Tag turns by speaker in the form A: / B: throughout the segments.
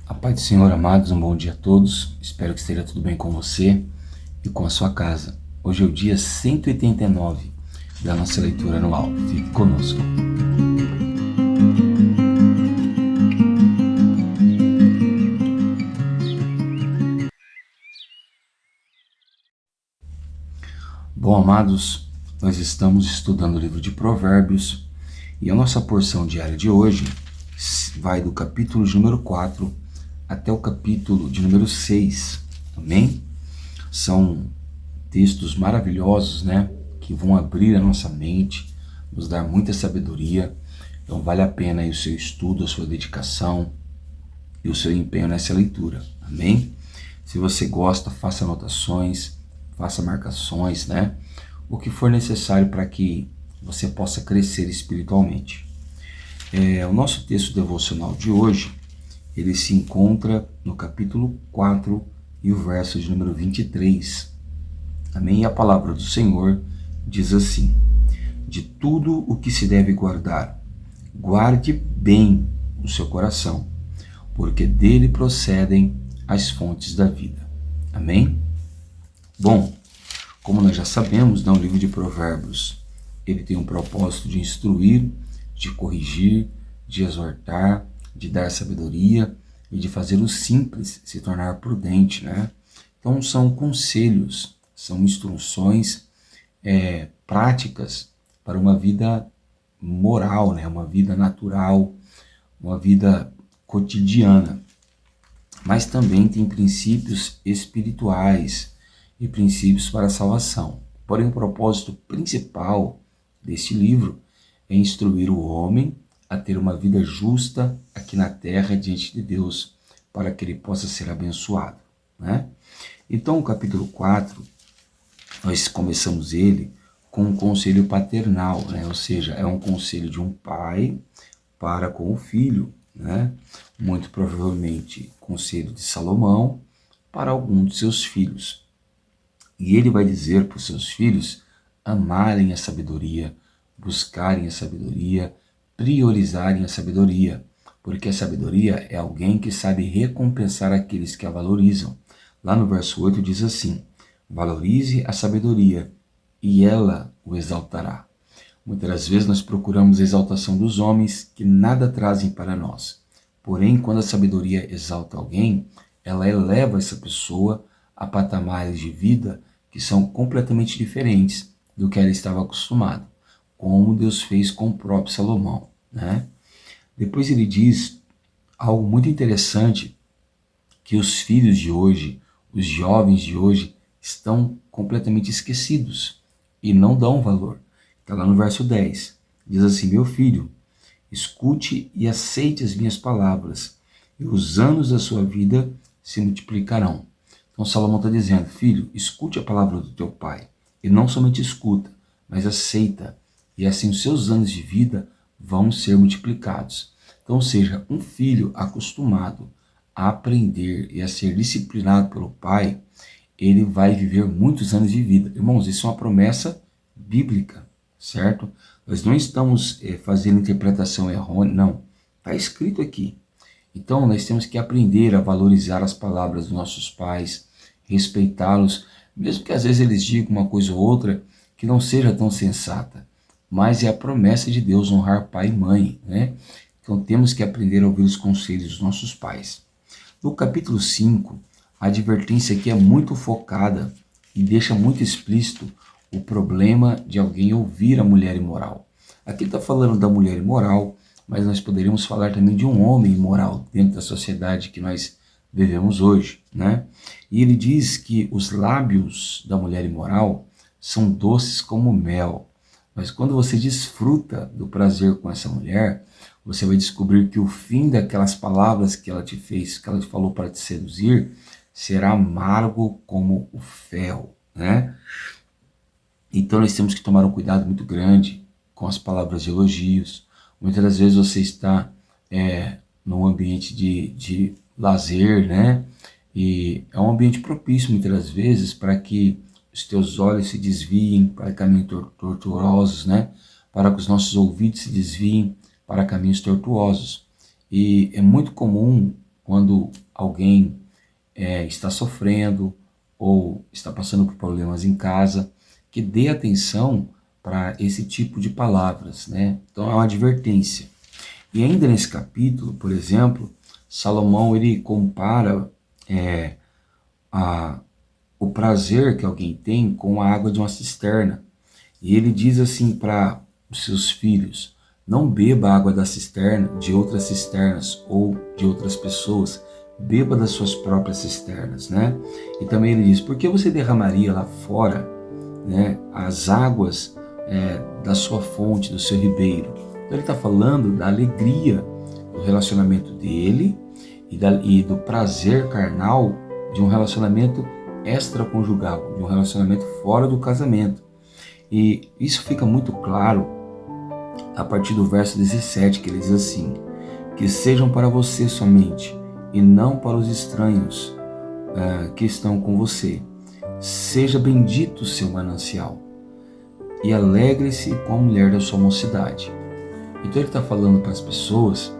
A: A paz do Senhor, amados, um bom dia a todos. Espero que esteja tudo bem com você e com a sua casa. Hoje é o dia 189 da nossa leitura anual. Fique conosco. Bom, amados, nós estamos estudando o livro de Provérbios e a nossa porção diária de hoje vai do capítulo de número 4 até o capítulo de número 6, amém? São textos maravilhosos, né? Que vão abrir a nossa mente, nos dar muita sabedoria. Então vale a pena aí o seu estudo, a sua dedicação e o seu empenho nessa leitura, amém? Se você gosta, faça anotações, faça marcações, né? O que for necessário para que você possa crescer espiritualmente. O nosso texto devocional de hoje, ele se encontra no capítulo 4 e o verso de número 23. Amém? E a palavra do Senhor diz assim: de tudo o que se deve guardar, guarde bem o seu coração, porque dele procedem as fontes da vida. Amém? Bom, como nós já sabemos, no livro de Provérbios, ele tem um propósito de instruir, de corrigir, de exortar, de dar sabedoria e de fazer o simples se tornar prudente, né? Então são conselhos, são instruções práticas para uma vida moral, né? Uma vida natural, uma vida cotidiana. Mas também tem princípios espirituais e princípios para a salvação. Porém, o propósito principal deste livro é instruir o homem a ter uma vida justa aqui na terra diante de Deus, para que ele possa ser abençoado, né? Então, o capítulo 4, nós começamos ele com um conselho paternal, né? Ou seja, é um conselho de um pai para com o filho, né? Muito provavelmente conselho de Salomão para algum de seus filhos. E ele vai dizer para os seus filhos amarem a sabedoria, buscarem a sabedoria, priorizarem a sabedoria, porque a sabedoria é alguém que sabe recompensar aqueles que a valorizam. Lá no verso 8 diz assim: valorize a sabedoria e ela o exaltará. Muitas das vezes nós procuramos a exaltação dos homens que nada trazem para nós. Porém, quando a sabedoria exalta alguém, ela eleva essa pessoa a patamares de vida que são completamente diferentes do que ela estava acostumada, como Deus fez com o próprio Salomão, né? Depois ele diz algo muito interessante, que os filhos de hoje, os jovens de hoje, estão completamente esquecidos e não dão valor. Está lá no verso 10, diz assim: meu filho, escute e aceite as minhas palavras, e os anos da sua vida se multiplicarão. Então Salomão está dizendo: filho, escute a palavra do teu pai, e não somente escuta, mas aceita, e assim os seus anos de vida vão ser multiplicados. Então, ou seja, um filho acostumado a aprender e a ser disciplinado pelo pai, ele vai viver muitos anos de vida. Irmãos, isso é uma promessa bíblica, certo? Nós não estamos fazendo interpretação errônea, não. Está escrito aqui. Então, nós temos que aprender a valorizar as palavras dos nossos pais, respeitá-los, mesmo que às vezes eles digam uma coisa ou outra que não seja tão sensata. Mas é a promessa de Deus honrar pai e mãe, né? Então temos que aprender a ouvir os conselhos dos nossos pais. No capítulo 5, a advertência aqui é muito focada e deixa muito explícito o problema de alguém ouvir a mulher imoral. Aqui está falando da mulher imoral, mas nós poderíamos falar também de um homem imoral dentro da sociedade que nós vivemos hoje, né? E ele diz que os lábios da mulher imoral são doces como mel, mas quando você desfruta do prazer com essa mulher, você vai descobrir que o fim daquelas palavras que ela te fez, que ela te falou para te seduzir, será amargo como o fel, né? Então nós temos que tomar um cuidado muito grande com as palavras de elogios. Muitas das vezes você está num ambiente de lazer, né? E é um ambiente propício muitas das vezes para que os teus olhos se desviem para caminhos tortuosos, né? Para que os nossos ouvidos se desviem para caminhos tortuosos. E é muito comum quando alguém está sofrendo ou está passando por problemas em casa, que dê atenção para esse tipo de palavras, né? Então é uma advertência. E ainda nesse capítulo, por exemplo, Salomão ele compara o prazer que alguém tem com a água de uma cisterna. E ele diz assim para os seus filhos: não beba a água da cisterna, de outras cisternas ou de outras pessoas, beba das suas próprias cisternas, né? E também ele diz: por que você derramaria lá fora, né, as águas da sua fonte, do seu ribeiro? Então ele está falando da alegria do relacionamento dele e do prazer carnal de um relacionamento extraconjugal, de um relacionamento fora do casamento. E isso fica muito claro a partir do verso 17, que ele diz assim: que sejam para você somente, e não para os estranhos que estão com você. Seja bendito o seu manancial, e alegre-se com a mulher da sua mocidade. Então ele está falando para as pessoas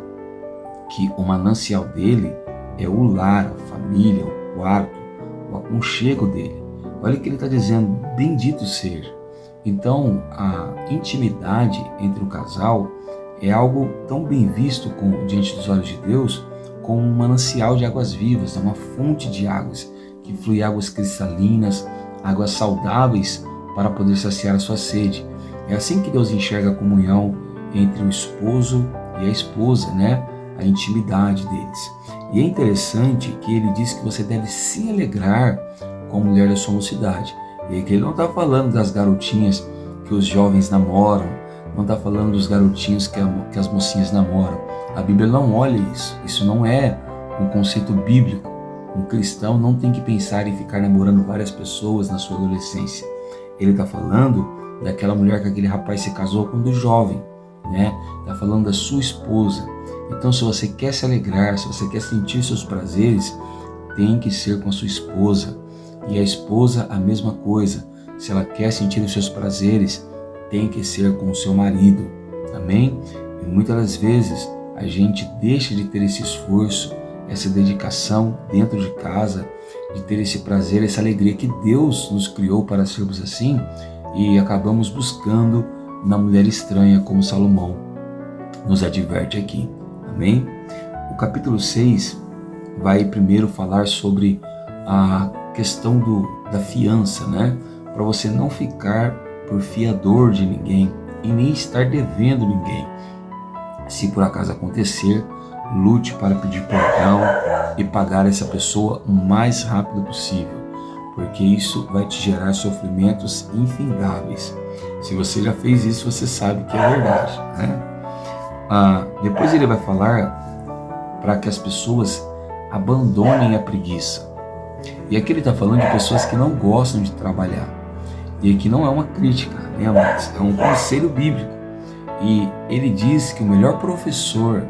A: que o manancial dele é o lar, a família, o quarto, o aconchego dele. Olha o que ele está dizendo: bendito seja. Então a intimidade entre o casal é algo tão bem visto diante dos olhos de Deus como um manancial de águas vivas, uma fonte de águas, que flui águas cristalinas, águas saudáveis para poder saciar a sua sede. É assim que Deus enxerga a comunhão entre o esposo e a esposa, né? A intimidade deles. E é interessante que ele diz que você deve se alegrar com a mulher da sua mocidade. E aqui ele não está falando das garotinhas que os jovens namoram, não está falando dos garotinhos que as mocinhas namoram. A Bíblia não olha isso. Isso não é um conceito bíblico. Um cristão não tem que pensar em ficar namorando várias pessoas na sua adolescência. Ele está falando daquela mulher que aquele rapaz se casou quando jovem, né? Está falando da sua esposa. Então, se você quer se alegrar, se você quer sentir seus prazeres, tem que ser com a sua esposa. E a esposa, a mesma coisa. Se ela quer sentir os seus prazeres, tem que ser com o seu marido. Amém? E muitas das vezes a gente deixa de ter esse esforço, essa dedicação dentro de casa, de ter esse prazer, essa alegria que Deus nos criou para sermos assim, e acabamos buscando na mulher estranha, como Salomão nos adverte aqui. Amém? O capítulo 6 vai primeiro falar sobre a questão da fiança, né? Para você não ficar por fiador de ninguém e nem estar devendo ninguém. Se por acaso acontecer, lute para pedir perdão e pagar essa pessoa o mais rápido possível, porque isso vai te gerar sofrimentos infindáveis. Se você já fez isso, você sabe que é verdade, né? Depois ele vai falar para que as pessoas abandonem a preguiça. E aqui ele está falando de pessoas que não gostam de trabalhar. E aqui não é uma crítica, né, amados? É um conselho bíblico. E ele diz que o melhor professor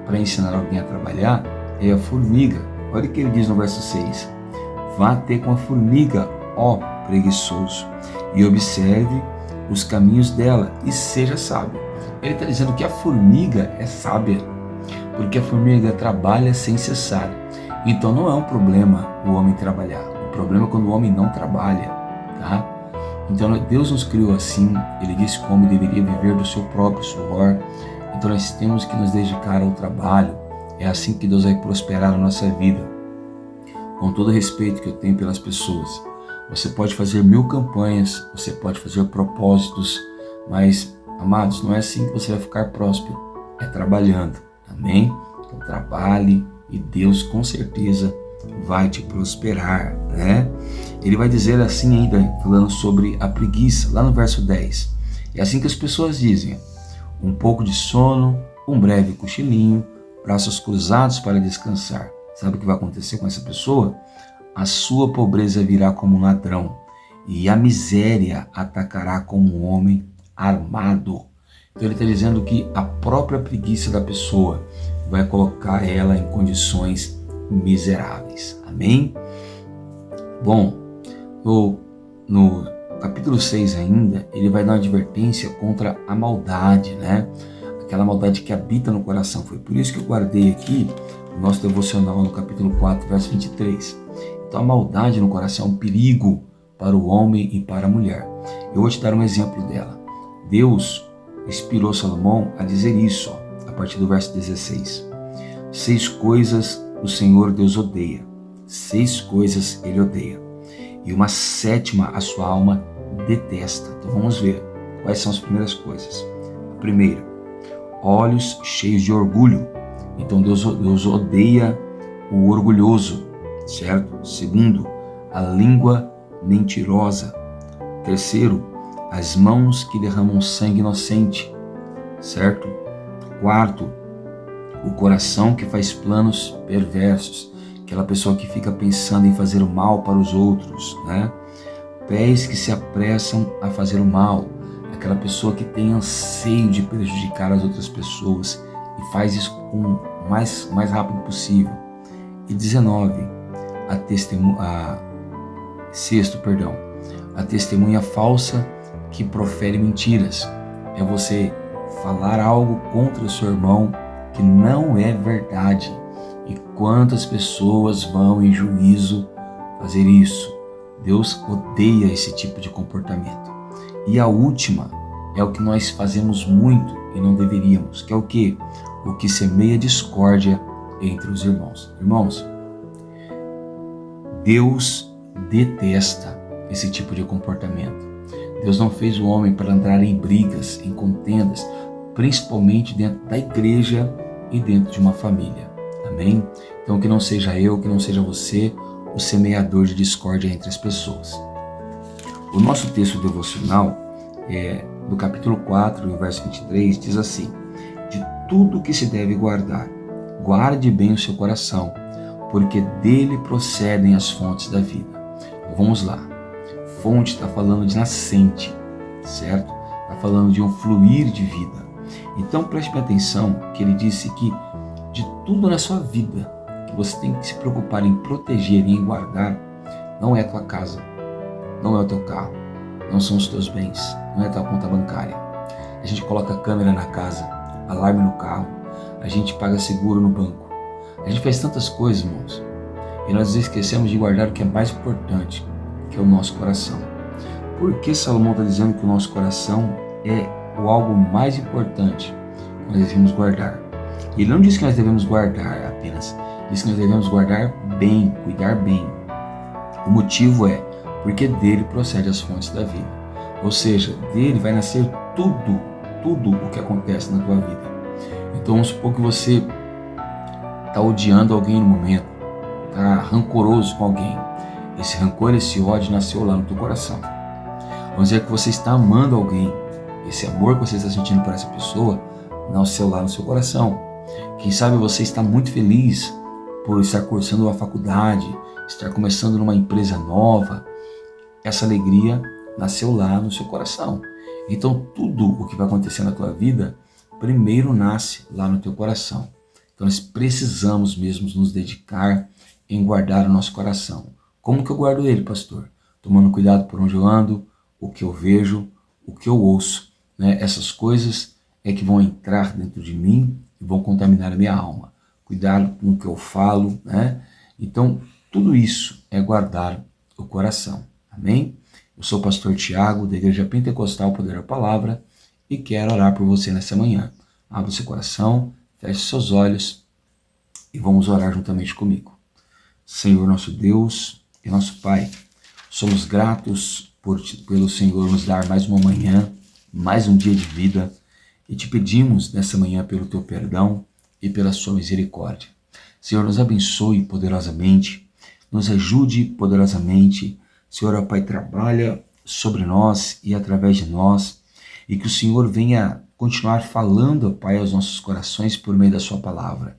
A: para ensinar alguém a trabalhar é a formiga. Olha o que ele diz no verso 6. Vá ter com a formiga, ó preguiçoso, e observe os caminhos dela e seja sábio. Ele está dizendo que a formiga é sábia, porque a formiga trabalha sem cessar. Então não é um problema o homem trabalhar. O problema é quando o homem não trabalha, tá? Então Deus nos criou assim. Ele disse que o homem deveria viver do seu próprio suor. Então nós temos que nos dedicar ao trabalho. É assim que Deus vai prosperar a nossa vida. Com todo o respeito que eu tenho pelas pessoas, você pode fazer 1000 campanhas, você pode fazer propósitos, mas, amados, não é assim que você vai ficar próspero. É trabalhando, amém? Então trabalhe e Deus com certeza vai te prosperar, né? Ele vai dizer assim ainda, falando sobre a preguiça, lá no verso 10. É assim que as pessoas dizem: um pouco de sono, um breve cochilinho, braços cruzados para descansar. Sabe o que vai acontecer com essa pessoa? A sua pobreza virá como um ladrão, e a miséria atacará como um homem armado. Então ele está dizendo que a própria preguiça da pessoa vai colocar ela em condições miseráveis. Amém? Bom, no capítulo 6 ainda, ele vai dar uma advertência contra a maldade, né? Aquela maldade que habita no coração. Foi por isso que eu guardei aqui o nosso devocional no capítulo 4, verso 23. Então a maldade no coração é um perigo para o homem e para a mulher. Eu vou te dar um exemplo dela. Deus inspirou Salomão a dizer isso, a partir do verso 16. 6 coisas o Senhor Deus odeia. 6 coisas ele odeia. E uma 7ª a sua alma detesta. Então vamos ver quais são as primeiras coisas. A primeira, olhos cheios de orgulho. Então Deus odeia o orgulhoso, certo? Segundo, a língua mentirosa. Terceiro, as mãos que derramam sangue inocente, certo? Quarto, o coração que faz planos perversos, aquela pessoa que fica pensando em fazer o mal para os outros, né? Pés que se apressam a fazer o mal, aquela pessoa que tem anseio de prejudicar as outras pessoas e faz isso o mais rápido possível. E 19, a testemunha falsa que profere mentiras. É você falar algo contra o seu irmão que não é verdade. E quantas pessoas vão em juízo fazer isso? Deus odeia esse tipo de comportamento. E a última é o que nós fazemos muito e não deveríamos, que é o quê? O que semeia discórdia entre os irmãos. Irmãos, Deus detesta esse tipo de comportamento. Deus não fez o homem para entrar em brigas, em contendas, principalmente dentro da igreja e dentro de uma família. Amém? Então que não seja eu, que não seja você, o semeador de discórdia entre as pessoas. O nosso texto devocional, do capítulo 4, o verso 23, diz assim: de tudo que se deve guardar, guarde bem o seu coração, porque dele procedem as fontes da vida. Então, vamos lá. Fonte está falando de nascente, certo? Está falando de um fluir de vida. Então preste bem atenção que ele disse que de tudo na sua vida que você tem que se preocupar em proteger e em guardar, não é a tua casa, não é o teu carro, não são os teus bens, não é a tua conta bancária. A gente coloca câmera na casa, alarme no carro, a gente paga seguro no banco. A gente faz tantas coisas, irmãos, e nós esquecemos de guardar o que é mais importante, que é o nosso coração. Por que Salomão está dizendo que o nosso coração é o algo mais importante que nós devemos guardar? Ele não diz que nós devemos guardar apenas, diz que nós devemos guardar bem, cuidar bem. O motivo é porque dele procede as fontes da vida. Ou seja, dele vai nascer tudo o que acontece na tua vida. Então vamos supor que você está odiando alguém no momento, está rancoroso com alguém. Esse rancor, esse ódio nasceu lá no teu coração. Vamos dizer que você está amando alguém. Esse amor que você está sentindo por essa pessoa nasceu lá no seu coração. Quem sabe você está muito feliz por estar cursando uma faculdade, estar começando numa empresa nova. Essa alegria nasceu lá no seu coração. Então tudo o que vai acontecer na tua vida, primeiro nasce lá no teu coração. Então nós precisamos mesmo nos dedicar em guardar o nosso coração. Como que eu guardo ele, pastor? Tomando cuidado por onde eu ando, o que eu vejo, o que eu ouço, né? Essas coisas é que vão entrar dentro de mim e vão contaminar a minha alma. Cuidado com o que eu falo, né? Então, tudo isso é guardar o coração. Amém? Eu sou o pastor Tiago, da Igreja Pentecostal Poder da Palavra, e quero orar por você nessa manhã. Abra o seu coração, feche seus olhos e vamos orar juntamente comigo. Senhor nosso Deus e nosso Pai, somos gratos pelo Senhor nos dar mais uma manhã, mais um dia de vida, e te pedimos nessa manhã pelo teu perdão e pela sua misericórdia. Senhor, nos abençoe poderosamente, nos ajude poderosamente. Senhor, ó Pai, trabalha sobre nós e através de nós, e que o Senhor venha continuar falando, ó Pai, aos nossos corações por meio da sua palavra.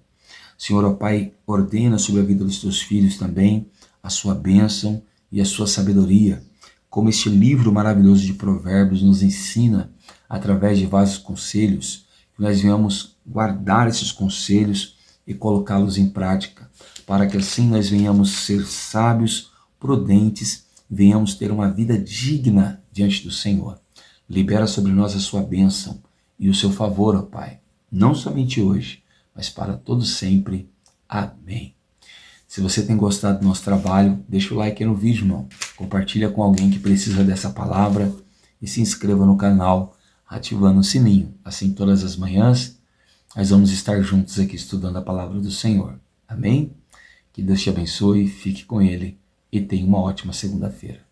A: Senhor, ó Pai, ordena sobre a vida dos teus filhos também a sua bênção e a sua sabedoria, como este livro maravilhoso de Provérbios nos ensina através de vários conselhos, que nós venhamos guardar esses conselhos e colocá-los em prática, para que assim nós venhamos ser sábios, prudentes, venhamos ter uma vida digna diante do Senhor. Libera sobre nós a sua bênção e o seu favor, ó Pai, não somente hoje, mas para todo sempre. Amém. Se você tem gostado do nosso trabalho, deixa o like aí no vídeo, irmão. Compartilha com alguém que precisa dessa palavra e se inscreva no canal, ativando o sininho. Assim, todas as manhãs, nós vamos estar juntos aqui estudando a palavra do Senhor. Amém? Que Deus te abençoe, fique com Ele e tenha uma ótima segunda-feira.